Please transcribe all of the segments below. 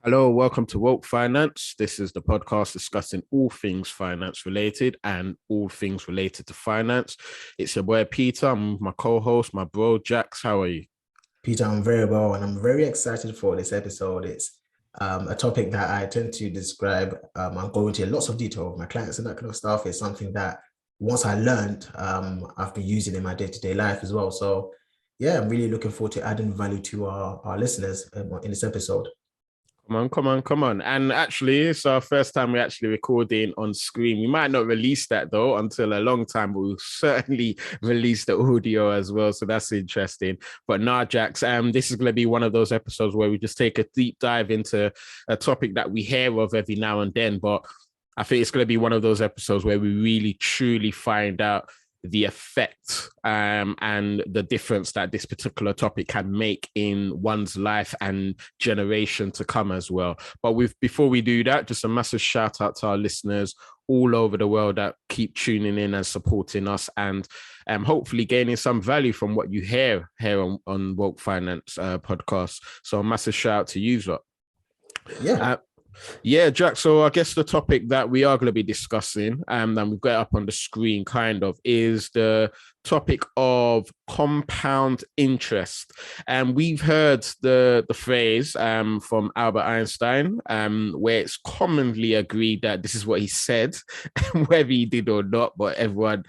Hello, welcome to Woke Finance. This is the podcast discussing all things finance related and all things related to finance. It's your boy Peter. I'm with my co-host, my bro Jax. How are you? Peter, I'm very well, and I'm very excited for this episode. It's a topic that I tend to describe and go into lots of detail with my clients and that kind of stuff. It's something that once I learned, I've been using in my day-to-day life as well. So, yeah, I'm really looking forward to adding value to our listeners in this episode. Come on. And actually, it's our first time we're actually recording on screen. We might not release that though until a long time, but we'll certainly release the audio as well. So that's interesting. But nah, Jax, this is going to be one of those episodes where we just take a deep dive into a topic that we hear of every now and then. But I think it's going to be one of those episodes where we really truly find out the effect and the difference that this particular topic can make in one's life and generation to come as well. But before we do that, just a massive shout out to our listeners all over the world that keep tuning in and supporting us and hopefully gaining some value from what you hear here on Woke Finance podcast. So a massive shout out to you, lot. Yeah. Yeah, Jack. So I guess the topic that we are going to be discussing, and we've got it up on the screen, kind of, is the topic of compound interest. And we've heard the phrase from Albert Einstein, where it's commonly agreed that this is what he said, whether he did or not, but everyone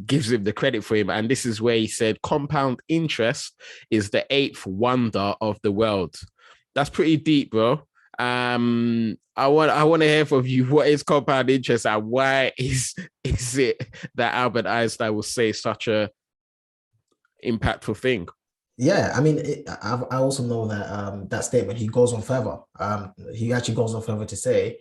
gives him the credit for him. And this is where he said, compound interest is the eighth wonder of the world. That's pretty deep, bro. I want to hear from you. What is compound interest, and why is it that Albert Einstein will say such a impactful thing? Yeah, I mean, I also know that that statement, he goes on further. He actually goes on further to say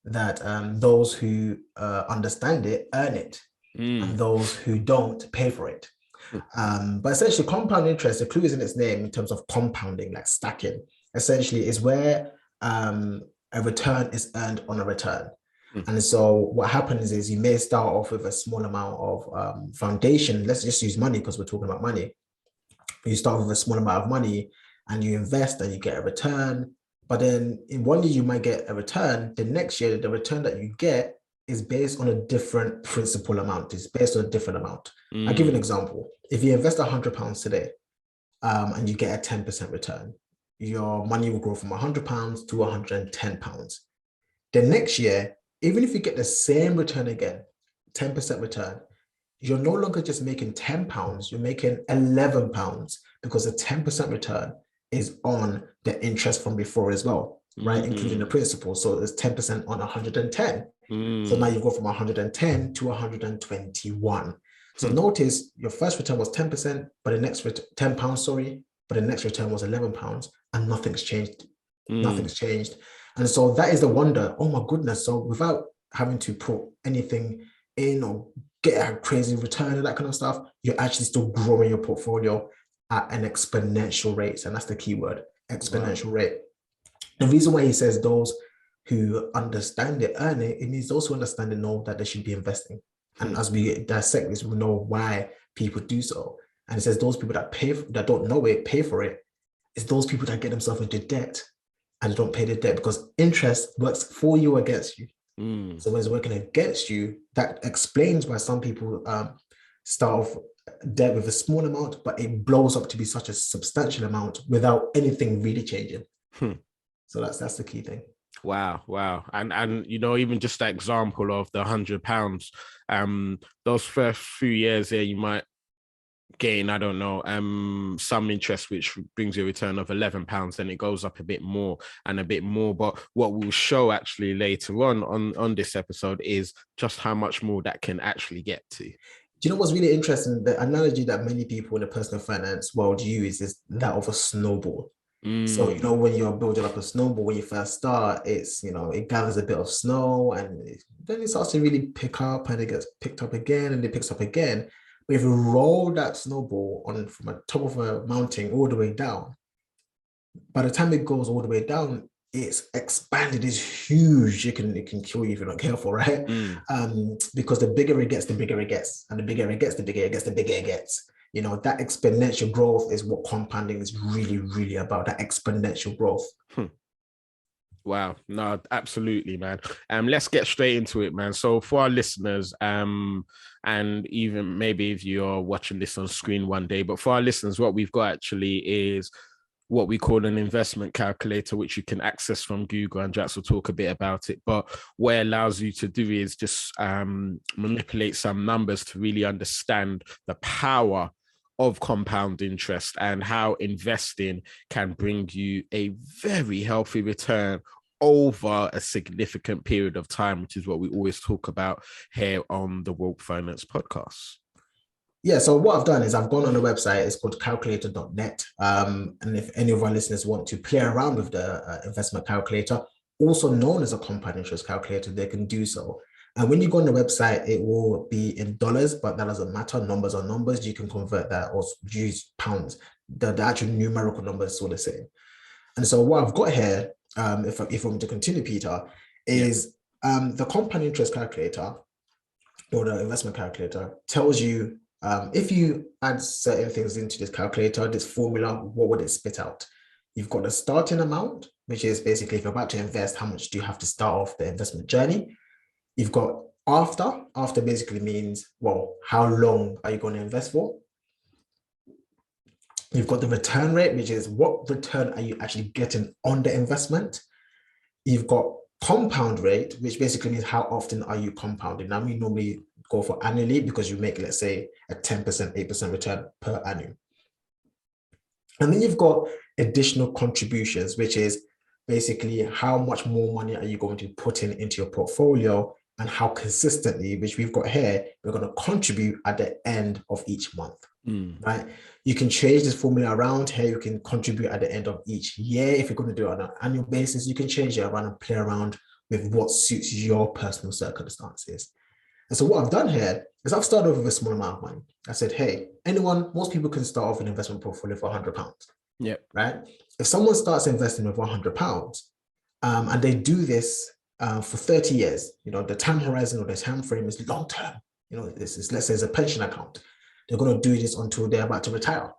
that those who understand it earn it, and Mm. those who don't pay for it. But essentially, compound interest, the clue is in its name in terms of compounding, like stacking, essentially is where a return is earned on a return. Mm. And so what happens is you may start off with a small amount of foundation. Let's just use money because we're talking about money. You start with a small amount of money and you invest and you get a return. But then in one year, you might get a return. The next year, the return that you get is based on a different principal amount. It's based on a different amount. I'll give you an Mm. example. If you invest £100 today and you get a 10% return, your money will grow from £100 to £110. The next year, even if you get the same return again, 10% return, you're no longer just making £10, you're making £11 because the 10% return is on the interest from before as well, right? Including the Mm. principal. So it's 10% on 110. So now Mm. you go from 110 to 121. So Mm. notice your first return was 10%, but the next £10, sorry, but the next return was £11 and nothing's changed. Mm. Nothing's changed. And so that is the wonder. Oh my goodness. So without having to put anything in or get a crazy return and that kind of stuff, you're actually still growing your portfolio at an exponential rate. And that's the key word, Wow. exponential rate. The reason why he says those who understand it earn it, it means those who understand it know that they should be investing. And Mm. as we dissect this, we know why people do so. And it says those people that that don't know it, pay for it. It's those people that get themselves into debt and they don't pay the debt because interest works for you or against you. Mm. So when it's working against you, that explains why some people start off debt with a small amount, but it blows up to be such a substantial amount without anything really changing. Hmm. So that's the key thing. Wow. And even just that example of the £100, those first few years there, you might gain, I don't know, some interest, which brings you a return of £11, then it goes up a bit more and a bit more. But what we'll show actually later on this episode is just how much more that can actually get to. Do you know what's really interesting? The analogy that many people in the personal finance world use is that of a snowball. So, Mm. when you're building up a snowball, when you first start, it gathers a bit of snow and then it starts to really pick up and it gets picked up again and it picks up again. But if you roll that snowball on from the top of a mountain all the way down, by the time it goes all the way down, it's expanded, it's huge. It can kill you if you're not careful, right? Mm. Because the bigger it gets, the bigger it gets. And the bigger it gets, the bigger it gets, the bigger it gets. That exponential growth is what compounding is really, really about, that exponential growth. Hmm. Wow. No, absolutely, man. Let's get straight into it, man. So for our listeners, and even maybe if you're watching this on screen one day, but for our listeners, what we've got actually is what we call an investment calculator, which you can access from Google, and Jax will talk a bit about it. But what it allows you to do is just manipulate some numbers to really understand the power of compound interest and how investing can bring you a very healthy return over a significant period of time, which is what we always talk about here on the Woke Finance podcast. Yeah, so what I've done is I've gone on the website. It's called calculator.net. And if any of our listeners want to play around with the investment calculator, also known as a compound interest calculator, they can do so. And when you go on the website, it will be in dollars, but that doesn't matter. Numbers are numbers. You can convert that or use pounds. The actual numerical number is all the same. And so what I've got here, if I want to continue, Peter, is the compound interest calculator or the investment calculator tells you if you add certain things into this calculator, this formula, what would it spit out? You've got the starting amount, which is basically if you're about to invest, how much do you have to start off the investment journey? You've got after basically means, well, how long are you going to invest for? You've got the return rate, which is what return are you actually getting on the investment? You've got compound rate, which basically means how often are you compounding? Now, we normally go for annually because you make, let's say, a 10%, 8% return per annum. And then you've got additional contributions, which is basically how much more money are you going to put into your portfolio and how consistently, which we've got here, we're going to contribute at the end of each month, right? You can change this formula around here. You can contribute at the end of each year. If you're going to do it on an annual basis, you can change it around and play around with what suits your personal circumstances. And so what I've done here is I've started off with a small amount of money. I said, hey, most people can start off an investment portfolio for £100. Yeah. Right. If someone starts investing with £100 and they do this for 30 years, the time horizon or the time frame is long term. This is, let's say, it's a pension account. They're going to do this until they're about to retire.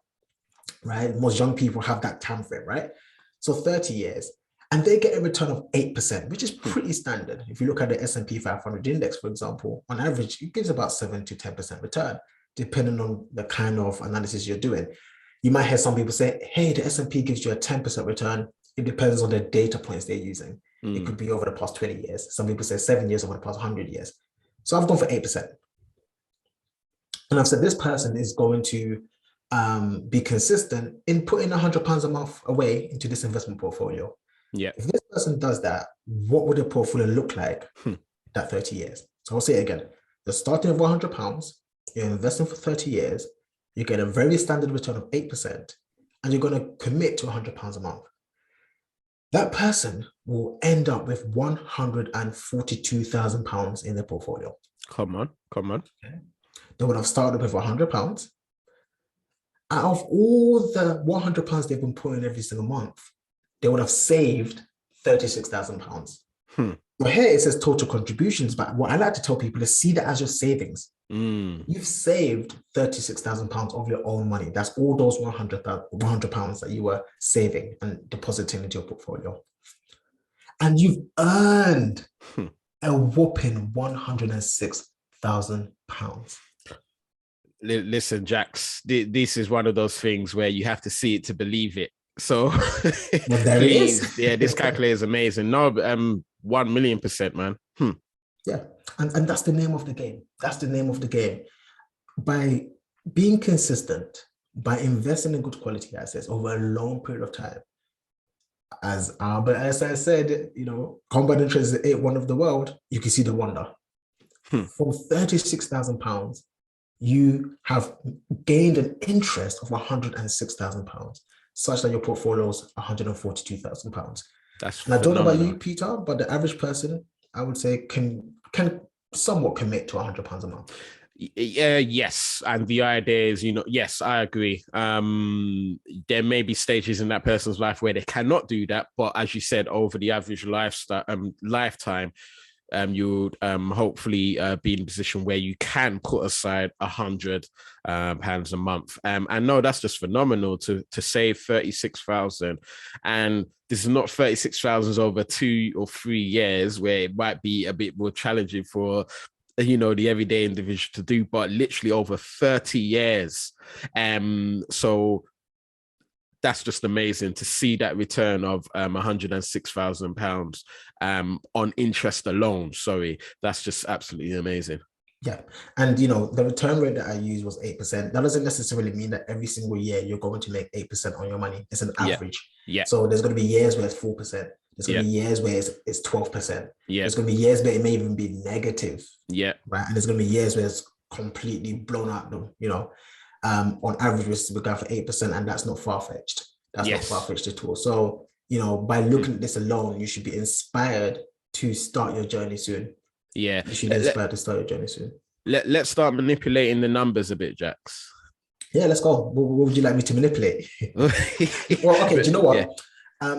Right. Most young people have that time frame. Right. So 30 years. And they get a return of 8%, which is pretty standard. If you look at the S&P 500 index, for example, on average, it gives about 7 to 10% return, depending on the kind of analysis you're doing. You might hear some people say, hey, the S&P gives you a 10% return. It depends on the data points they're using. It could be over the past 20 years. Some people say 7 years over the past 100 years. So I've gone for 8%. And I've said this person is going to be consistent in putting £100 a month away into this investment portfolio. Yeah. If this person does that, what would the portfolio look like that 30 years? So I'll say it again. You're starting with £100, you're investing for 30 years, you get a very standard return of 8%, and you're going to commit to £100 a month. That person will end up with £142,000 in their portfolio. Come on. Okay. They would have started with £100. Out of all the £100 they've been putting every single month, they would have saved £36,000. Well, here it says total contributions, but what I like to tell people is see that as your savings. You've saved £36,000 of your own money. That's all those £100 that you were saving and depositing into your portfolio. And you've earned a whopping £106,000. Listen, Jax, this is one of those things where you have to see it to believe it. So well, there please, it is. Yeah, this calculator is amazing. No, 1,000,000%, man. Yeah, and that's the name of the game. That's the name of the game. By being consistent, by investing in good quality assets over a long period of time, as Albert Einstein said, compound interest is the eighth wonder of the world. You can see the wonder. From £36,000, you have gained an interest of £106,000. Such that your portfolio is £142,000. That's and I don't know about you, phenomenal. Peter, but the average person, I would say, can somewhat commit to £100 a month. Yes, and the idea is, yes, I agree. There may be stages in that person's life where they cannot do that, but as you said, over the average lifetime, you'll hopefully be in a position where you can put aside £100 a month. And no, that's just phenomenal to save 36,000. And this is not 36,000 over 2 or 3 years, where it might be a bit more challenging for the everyday individual to do, but literally over 30 years. So that's just amazing to see that return of £106,000 on interest alone. Sorry, that's just absolutely amazing. Yeah. And the return rate that I used was 8%. That doesn't necessarily mean that every single year you're going to make 8% on your money. It's an average. Yeah. So there's going to be years where it's 4%. There's going to be years where it's 12%. Yeah. There's going to be years where it may even be negative. Yeah. Right. And there's going to be years where it's completely blown out, on average, we're going for 8%, and that's not far-fetched. That's not far-fetched at all. So, by looking at this alone, you should be inspired to start your journey soon. Yeah. You should be inspired to start your journey soon. Let's start manipulating the numbers a bit, Jax. Yeah, let's go. What would you like me to manipulate? Well, okay, do you know what? Yeah.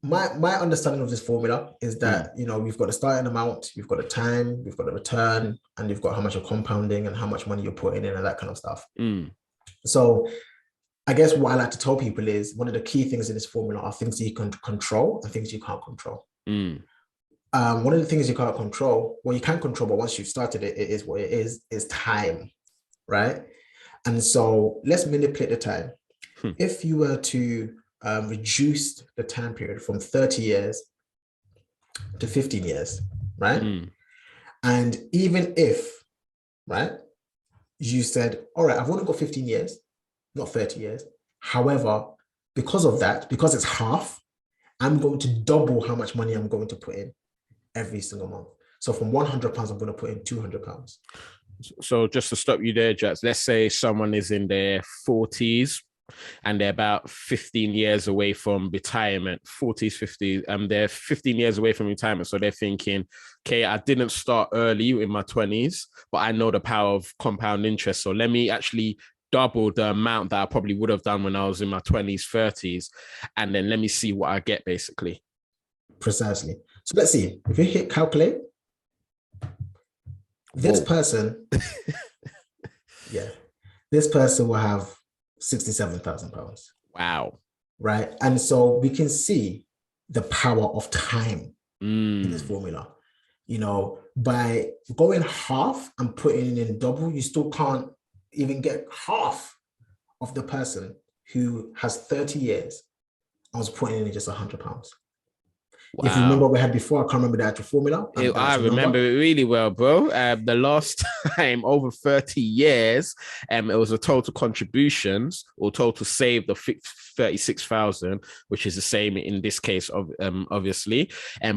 My understanding of this formula is that, we've got the starting amount, we've got the time, we've got the return, and you've got how much you're compounding and how much money you're putting in and that kind of stuff. So I guess what I like to tell people is one of the key things in this formula are things that you can control and things you can't control. One of the things you can't control, well, you can control, but once you've started it, it is what it is time, right? And so let's manipulate the time. If you were to reduce the time period from 30 years to 15 years, right? And even if, right, you said, all right, I've only got 15 years, not 30 years. However, because of that, because it's half, I'm going to double how much money I'm going to put in every single month. So from £100, I'm going to put in £200. So just to stop you there, Jax, let's say someone is in their 40s and they're about 15 years away from retirement, 40s, 50s, they're 15 years away from retirement. So they're thinking, okay, I didn't start early in my 20s, but I know the power of compound interest. So let me actually double the amount that I probably would have done when I was in my 20s, 30s, and then let me see what I get, basically. Precisely. So let's see. If you hit calculate, this person, this person will have £67,000. Wow. Right. And so we can see the power of time in this formula. By going half and putting in double, you still can't even get half of the person who has 30 years and was putting in just £100. Wow. If you remember what we had before, I can't remember the actual formula. I remember it really well, bro. The last time, over 30 years, it was a total contributions or total saved of 36,000, which is the same in this case, obviously.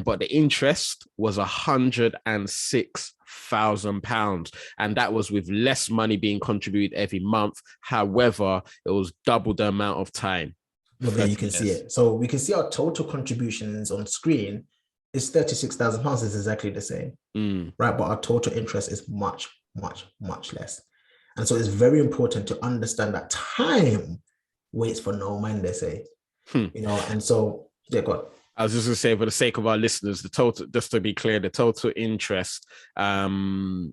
But the interest was £106,000, and that was with less money being contributed every month. However, it was double the amount of time. Well, there you can see it. So we can see our total contributions on screen is £36,000. Is exactly the same, right? But our total interest is much, much, much less. And so it's very important to understand that time waits for no man, they say. And so go on. I was just going to say, for the sake of our listeners, the total, just to be clear, the total interest on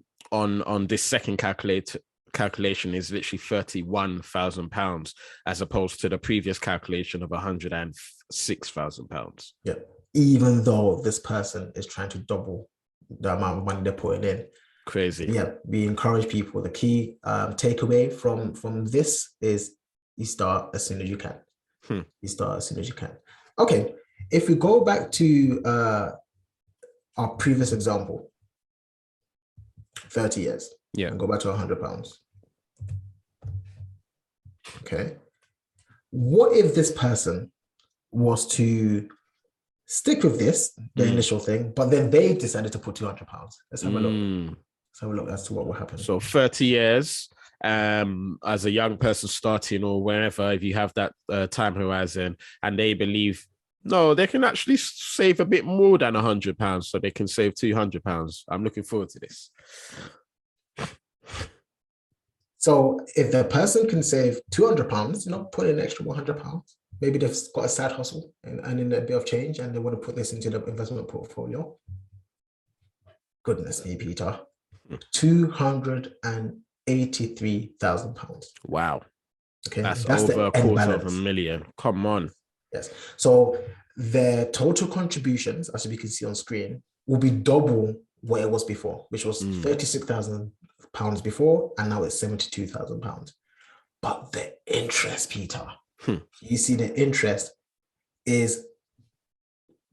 this second calculation is literally £31,000 as opposed to the previous calculation of £106,000. Yeah, even though this person is trying to double the amount of money they're putting in. Crazy. Yeah, we encourage people. The key takeaway from this is you start as soon as you can. You start as soon as you can. Okay, if we go back to our previous example, 30 years. Yeah. And go back to £100. Okay. What if this person was to stick with this, the initial thing, but then they decided to put £200? Let's have a look. Let's have a look as to what will happen. So 30 years, as a young person starting or wherever, if you have that time horizon and they believe, no, they can actually save a bit more than £100, so they can save £200. I'm looking forward to this. So if the person can save £200, put in an extra £100. Maybe they've got a side hustle and in a bit of change and they want to put this into the investment portfolio. Goodness me, Peter. £283,000. Wow. Okay, That's that's over the a end quarter of a balance. million. Come on. Yes. So their total contributions, as we can see on screen, will be double what it was before, which was £36,000 before, and now it's £72,000. But the interest, Peter, you see the interest is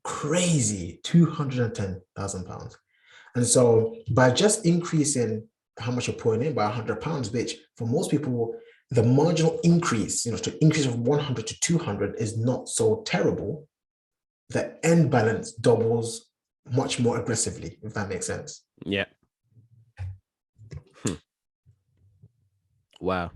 crazy, £210,000. And so by just increasing how much you're putting in by £100, which for most people, the marginal increase, to increase from 100 to 200 is not so terrible. The end balance doubles much more aggressively, if that makes sense. Yeah. Wow.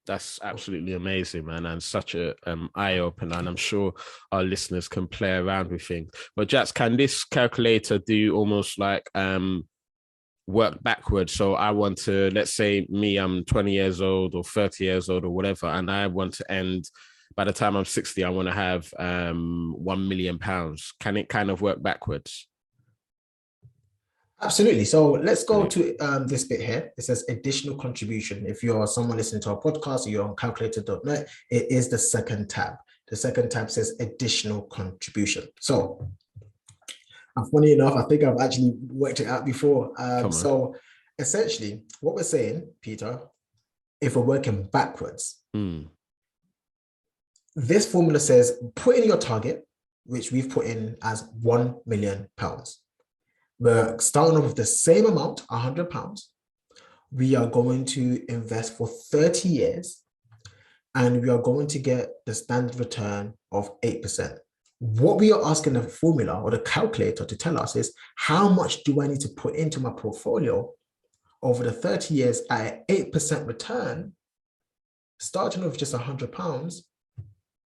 That's absolutely amazing, man, and such a eye-opener. And I'm sure our listeners can play around with things. But Jax, can this calculator do almost like work backwards? So I want to, let's say me, I'm 20 years old or 30 years old or whatever, and I want to end, by the time I'm 60, I want to have £1 million. Can it kind of work backwards? Absolutely. So let's go to this bit here. It says additional contribution. If you're someone listening to our podcast or you're on calculator.net, it is the second tab. The second tab says additional contribution. So funny enough, I think I've actually worked it out before. So essentially what we're saying, Peter, if we're working backwards, this formula says put in your target, which we've put in as £1 million. We're starting off with the same amount, £100. We are going to invest for 30 years, and we are going to get the standard return of 8%. What we are asking the formula or the calculator to tell us is how much do I need to put into my portfolio over the 30 years at an 8% return, starting with just £100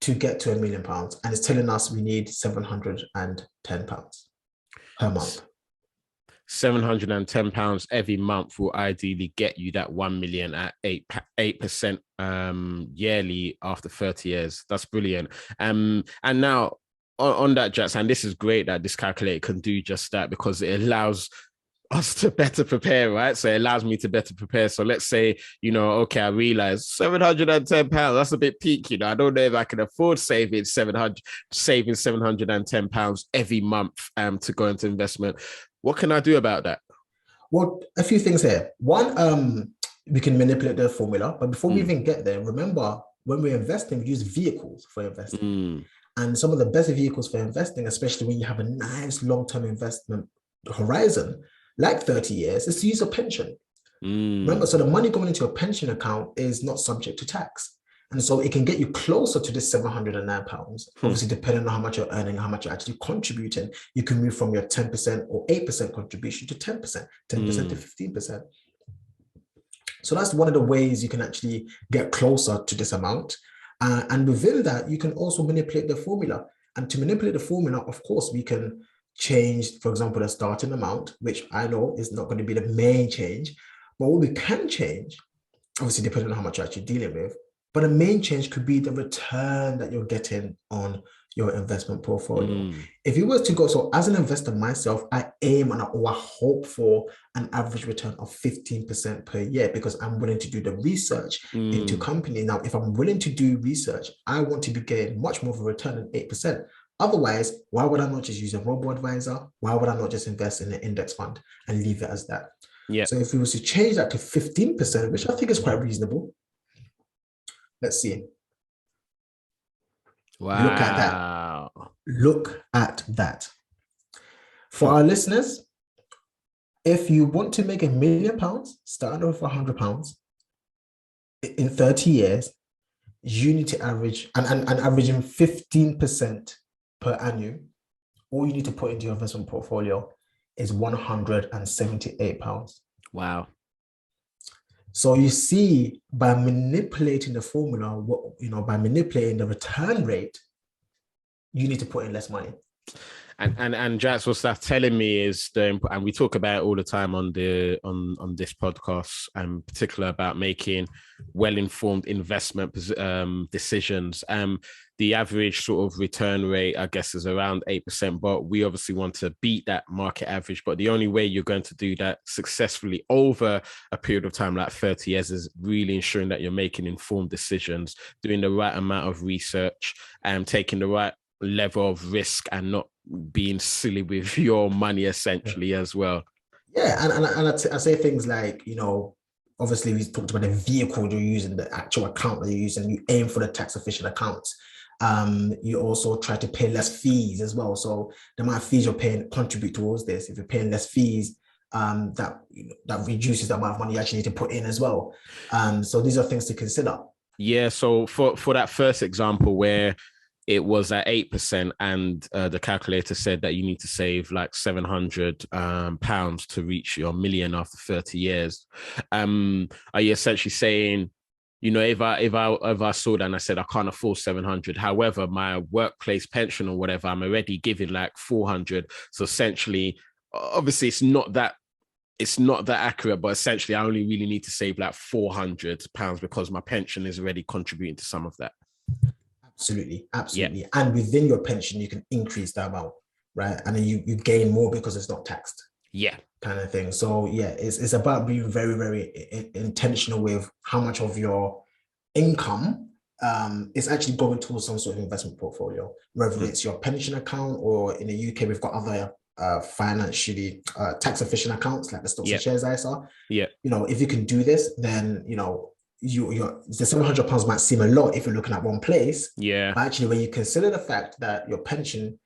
to get to £1 million. And it's telling us we need £710 per month. £710 every month will ideally get you that 1 million at 8% yearly after 30 years. That's brilliant. And now on that, Jax, and this is great that this calculator can do just that, because it allows us to better prepare, right? So it allows me to better prepare. So let's say, okay, I realize £710, that's a bit peak, I don't know if I can afford saving £710 every month to go into investment. What can I do about that? Well, a few things here. One, we can manipulate the formula, but before we even get there, remember when we're investing, we use vehicles for investing. And some of the best vehicles for investing, especially when you have a nice long-term investment horizon, like 30 years, is to use a pension. Remember, so the money going into a pension account is not subject to tax. And so it can get you closer to this £709. Obviously, depending on how much you're earning, how much you're actually contributing, you can move from your 10% or 8% contribution to 10%, 10% to 15%. So that's one of the ways you can actually get closer to this amount. And within that, you can also manipulate the formula. And to manipulate the formula, of course, we can change, for example, the starting amount, which I know is not going to be the main change. But what we can change, obviously, depending on how much you're actually dealing with, but the main change could be the return that you're getting on your investment portfolio. If you were to go, so as an investor myself, I aim and I hope for an average return of 15% per year, because I'm willing to do the research into company. Now, if I'm willing to do research, I want to be getting much more of a return than 8%. Otherwise, why would I not just use a robo-advisor? Why would I not just invest in an index fund and leave it as that? Yeah. So if we was to change that to 15%, which I think is quite reasonable, let's see. Wow. Look at that. Look at that. For our listeners, if you want to make £1 million, starting off with £100 in 30 years, you need to average and averaging 15% per annum. All you need to put into your investment portfolio is £178. Wow. So you see, by manipulating the formula, by manipulating the return rate, you need to put in less money. And Jax, what that's telling me is and we talk about it all the time on this podcast, and particular about making well-informed investment decisions. The average sort of return rate, I guess, is around 8%, but we obviously want to beat that market average. But the only way you're going to do that successfully over a period of time, like 30 years, is really ensuring that you're making informed decisions, doing the right amount of research, and taking the right level of risk, and not being silly with your money, essentially, as well. Yeah, and I say things like, obviously we talked about the vehicle you're using, the actual account that you're using. You aim for the tax efficient accounts. You also try to pay less fees as well. So the amount of fees you're paying contribute towards this. If you're paying less fees, that reduces the amount of money you actually need to put in as well. So these are things to consider. Yeah. So for that first example where it was at 8%, and the calculator said that you need to save like £700 to reach your million after 30 years. Are you essentially saying, if I saw that and I said I can't afford 700, however, my workplace pension or whatever, I'm already giving like 400. So essentially, obviously, it's not that accurate, but essentially, I only really need to save like £400 because my pension is already contributing to some of that. Absolutely. Yeah. And within your pension, you can increase the amount, right? And then you gain more because it's not taxed. Yeah. Kind of thing. So yeah, it's about being very, very intentional with how much of your income is actually going towards some sort of investment portfolio, whether it's your pension account, or in the UK, we've got other financially tax efficient accounts like the stocks and shares ISA. Yeah. If you can do this, then the £700 might seem a lot if you're looking at one place. Yeah. But actually, when you consider the fact that your pension,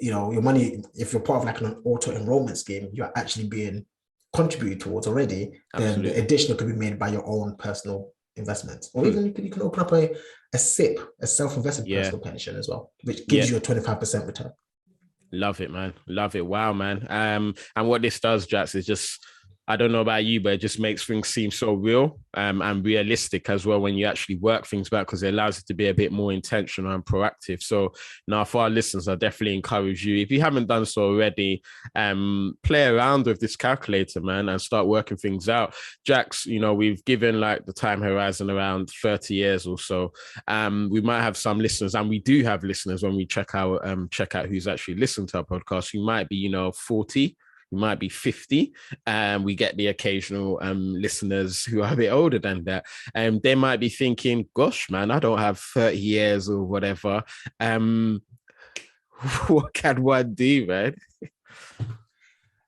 your money, if you're part of like an auto enrollment scheme, you're actually being contributed towards already. Absolutely. Then the additional could be made by your own personal investments, or even you can open up a SIP, a self-invested personal pension as well, which gives you a 25% return. Love it, man. Love it. Wow, man. And what this does, Jax, is just, I don't know about you, but it just makes things seem so real and realistic as well when you actually work things back, because it allows you to be a bit more intentional and proactive. So now for our listeners, I definitely encourage you, if you haven't done so already, play around with this calculator, man, and start working things out. Jax, we've given like the time horizon around 30 years or so. We might have some listeners, and we do have listeners when we check out who's actually listened to our podcast. You might be, 40. You might be 50, and we get the occasional listeners who are a bit older than that. And they might be thinking, gosh, man, I don't have 30 years or whatever. What can one do, man?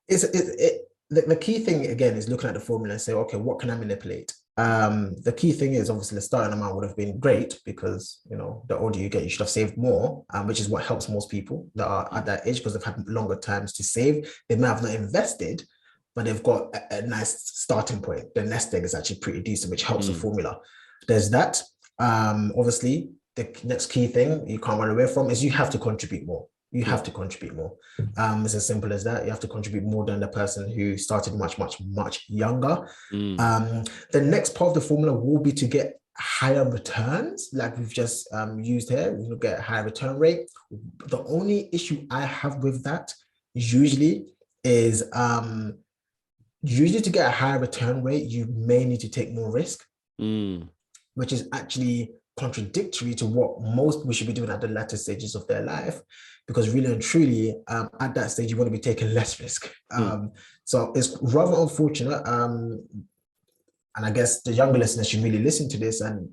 The key thing, again, is looking at the formula and say, okay, what can I manipulate? The key thing is obviously the starting amount would have been great, because the older you get, you should have saved more, which is what helps most people that are at that age, because they've had longer times to save. They may have not invested, but they've got a nice starting point. The nest egg is actually pretty decent, which helps the formula. There's that. Obviously, the next key thing you can't run away from is you have to contribute more. You have to contribute more. It's as simple as that. You have to contribute more than the person who started much, much, much younger. The next part of the formula will be to get higher returns, like we've just used here. We'll get a higher return rate. The only issue I have with that usually is to get a higher return rate, you may need to take more risk, which is actually contradictory to what most we should be doing at the latter stages of their life, because really and truly at that stage you want to be taking less risk. So it's rather unfortunate, and I guess the younger listeners should really listen to this and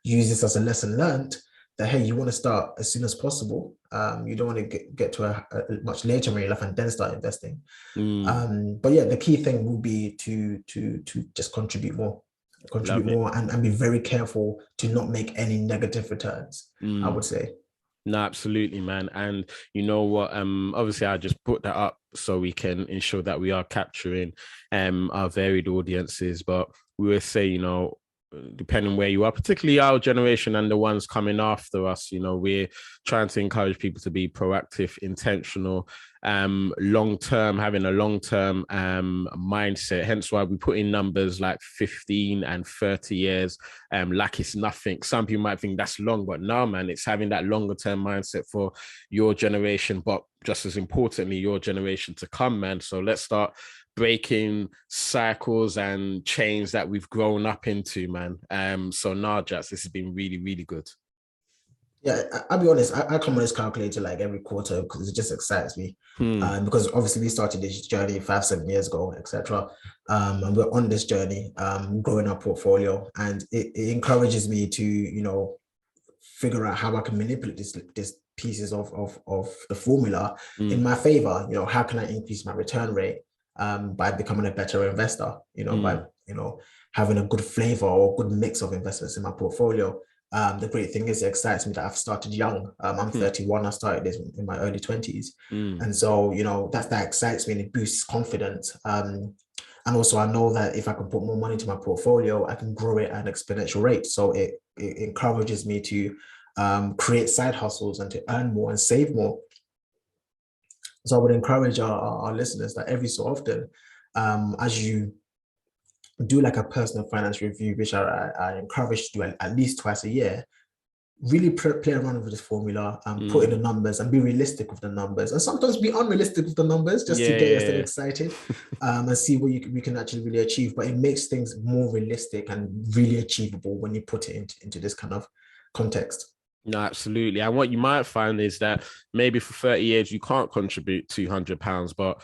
use this as a lesson learned, that hey, you want to start as soon as possible. You don't want to get to a much later in your life and then start investing. But yeah, the key thing will be to just contribute more and be very careful to not make any negative returns, I would say. No, absolutely, man. And you know what? Obviously, I just put that up so we can ensure that we are capturing our varied audiences. But we will say, depending where you are, particularly our generation and the ones coming after us, we're trying to encourage people to be proactive, intentional, long-term, having a long-term mindset. Hence why we put in numbers like 15 and 30 years, like it's nothing. Some people might think that's long, but no, man, it's having that longer-term mindset for your generation. But just as importantly, your generation to come, man. So let's start breaking cycles and chains that we've grown up into, man. So Jats, this has been really, really good. Yeah, I'll be honest. I come on this calculator like every quarter because it just excites me. Because obviously we started this journey 5-7 years ago, etc. And we're on this journey, growing our portfolio, and it encourages me to, figure out how I can manipulate this pieces of the formula in my favor. How can I increase my return rate by becoming a better investor? By having a good flavor or good mix of investments in my portfolio. The great thing is, it excites me that I've started young. I'm 31. I started this in my early 20s. And so, that excites me and it boosts confidence. And also I know that if I can put more money into my portfolio, I can grow it at an exponential rate. So it encourages me to create side hustles and to earn more and save more. So I would encourage our listeners that every so often, as you do like a personal finance review, which I encourage to do at least twice a year, really play around with this formula and put in the numbers and be realistic with the numbers, and sometimes be unrealistic with the numbers just to get yourself excited and see what we can actually really achieve. But it makes things more realistic and really achievable when you put it into this kind of context. No, absolutely. And what you might find is that maybe for 30 years you can't contribute £200, but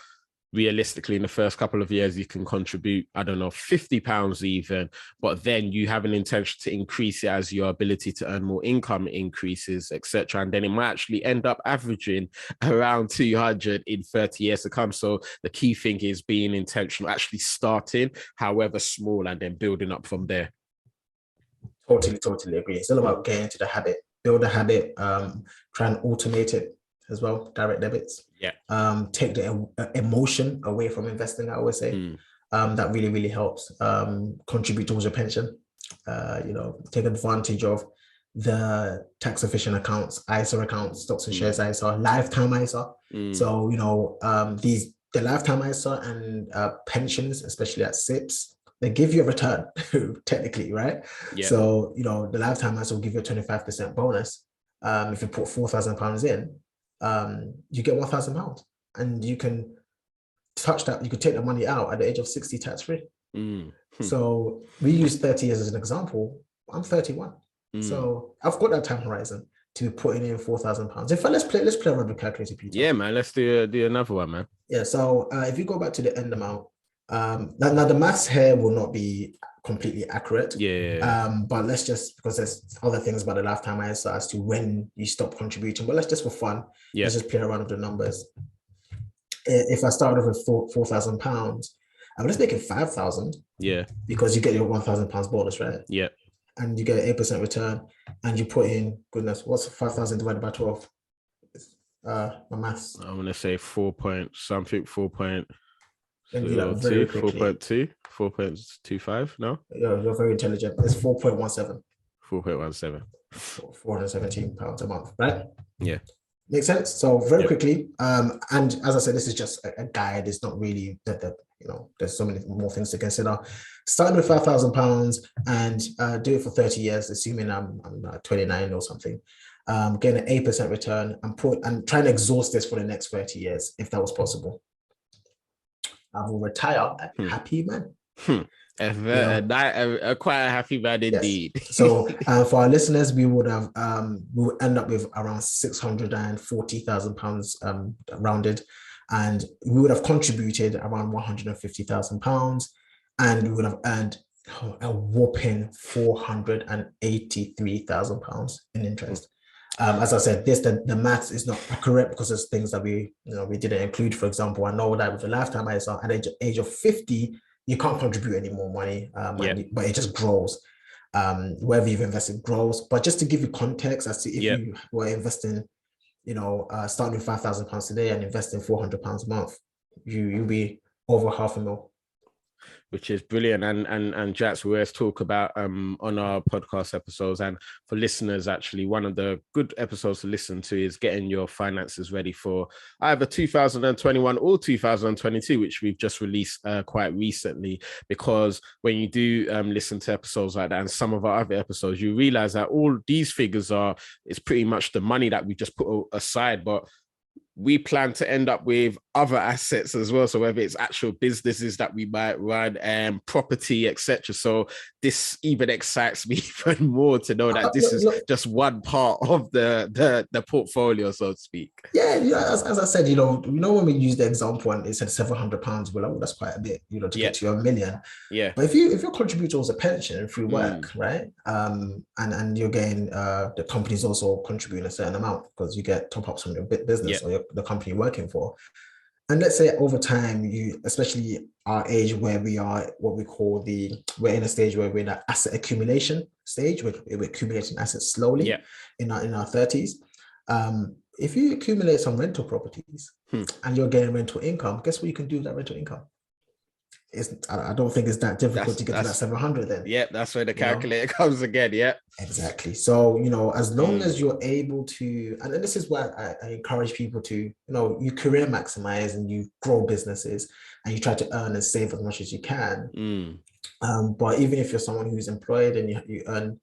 realistically in the first couple of years you can contribute, I don't know, £50 even, but then you have an intention to increase it as your ability to earn more income increases, etc. And then it might actually end up averaging around 200 in 30 years to come. So the key thing is being intentional, actually starting however small and then building up from there. Totally agree. It's all about getting into the habit, build a habit, try and automate it as well, direct debits. Take the emotion away from investing, I always say. That really, really helps. Contribute towards your pension. Take advantage of the tax efficient accounts, ISA accounts, stocks and shares ISA, lifetime ISA. So, the lifetime ISA and pensions, especially at SIPs, they give you a return, technically, right? So, the lifetime ISA will give you a 25% bonus. If you put £4,000 in, you get £1,000, and you can touch that. You could take the money out at the age of 60 tax free. So we use 30 years as an example. I'm 31, so I've got that time horizon to be putting in £4,000. In fact, let's play around with calculator, Peter. Yeah, man. Let's do another one, man. Yeah. So if you go back to the end amount, now the maths here will not be completely accurate. But let's just, because there's other things about the lifetime ISA as to when you stop contributing. But let's just, for fun, let's just play around with the numbers. If I started with £4,000, let's make it 5,000. Because you get your £1,000 bonus, right? And you get an 8% return, and you put in, goodness, what's 5,000 divided by 12? My maths. I'm gonna say 4 point something, 4.2, 4.25. No, you're very intelligent. It's 4.17. 4.17. £417 a month, right? Makes sense. So very quickly, and as I said, this is just a guide. It's not really that there's so many more things to consider. Starting with £5,000 and do it for 30 years, assuming I'm 29 or something. Get an 8% return and try and exhaust this for the next 30 years, if that was possible. I will retire a happy man. Quite a happy man indeed. Yes. So for our listeners, we would end up with around £640,000 rounded, and we would have contributed around £150,000, and we would have earned a whopping £483,000 in interest. As I said, the maths is not accurate because there's things that we didn't include. For example, I know that with the lifetime ISA at the age of 50, you can't contribute any more money, but it just grows. Wherever you've invested grows. But just to give you context as to if you were investing, starting with £5,000 today and investing £400 a month, you'll be over $500,000. Which is brilliant. And Jats, we always talk about on our podcast episodes, and for listeners, actually, one of the good episodes to listen to is getting your finances ready for either 2021 or 2022, which we've just released quite recently. Because when you do listen to episodes like that and some of our other episodes, you realize that all these figures it's pretty much the money that we just put aside, but we plan to end up with other assets as well. So whether it's actual businesses that we might run, property, etc. So this even excites me even more to know that this is just one part of the portfolio, so to speak. Yeah, as I said, when we use the example and it said £700, well, that's quite a bit, to get to your million. Yeah. But if you're contributing towards a pension through work, right? And you're getting the company's also contributing a certain amount because you get top ups from your business or the company you're working for. And let's say over time, especially our age where we are, what we call we're in a stage where we're in an asset accumulation stage, we're accumulating assets slowly in our 30s. If you accumulate some rental properties and you're getting rental income, guess what you can do with that rental income? I don't think it's that difficult to get to that 700 then. Yeah, that's where the calculator comes again. Yeah, exactly. So, as long as you're able to, and this is why I encourage people to, you career maximize and you grow businesses and you try to earn and save as much as you can. But even if you're someone who's employed and you earn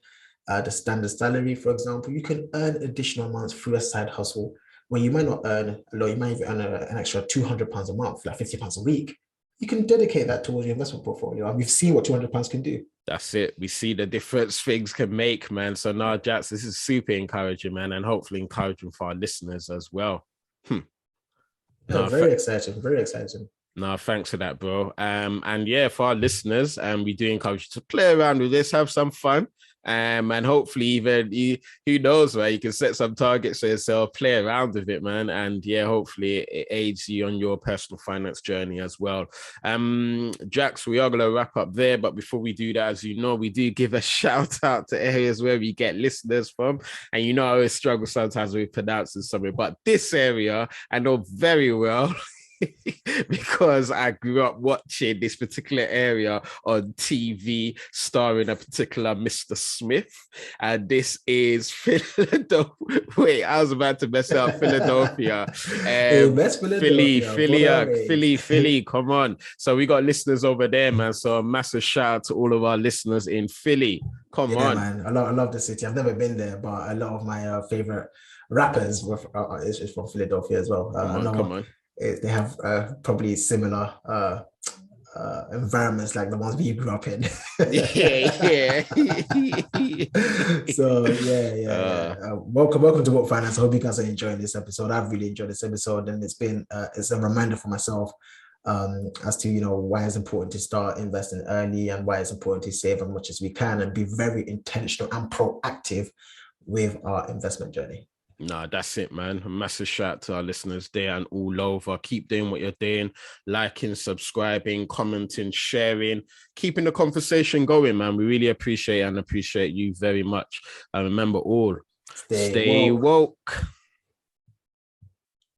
the standard salary, for example, you can earn additional amounts through a side hustle where you might not earn a lot, you might even earn an extra £200 a month, like £50 a week. You can dedicate that towards your investment portfolio. And we've seen what £200 can do. That's it. We see the difference things can make, man. So now, Jax, this is super encouraging, man, and hopefully encouraging for our listeners as well. Very exciting. Very exciting. No, thanks for that, bro. And yeah, for our listeners, we do encourage you to play around with this, have some fun. And hopefully even who knows, where you can set some targets for yourself, play around with it, man. And yeah, hopefully it aids you on your personal finance journey as well. Jax, we are going to wrap up there. But before we do that, as you know, we do give a shout out to areas where we get listeners from. And I always struggle sometimes with pronouncing something, but this area I know very well. Because I grew up watching this particular area on TV starring a particular Mr. Smith, and this is Philadelphia. Wait, I was about to mess up Philadelphia. Philly. Come on. So we got listeners over there, man. So a massive shout out to all of our listeners in Philly. Come on, man. I love the city. I've never been there, but a lot of my favorite rappers is from Philadelphia as well. Come on. They have probably similar environments like the ones we grew up in. So welcome to Woke Finance. I hope you guys are enjoying this episode. I've really enjoyed this episode, and it's a reminder for myself as to why it's important to start investing early and why it's important to save as much as we can and be very intentional and proactive with our investment journey. No, that's it, man. A massive shout out to our listeners there and all over. Keep doing what you're doing, liking, subscribing, commenting, sharing, keeping the conversation going, man. We really appreciate you very much. And remember all, stay woke.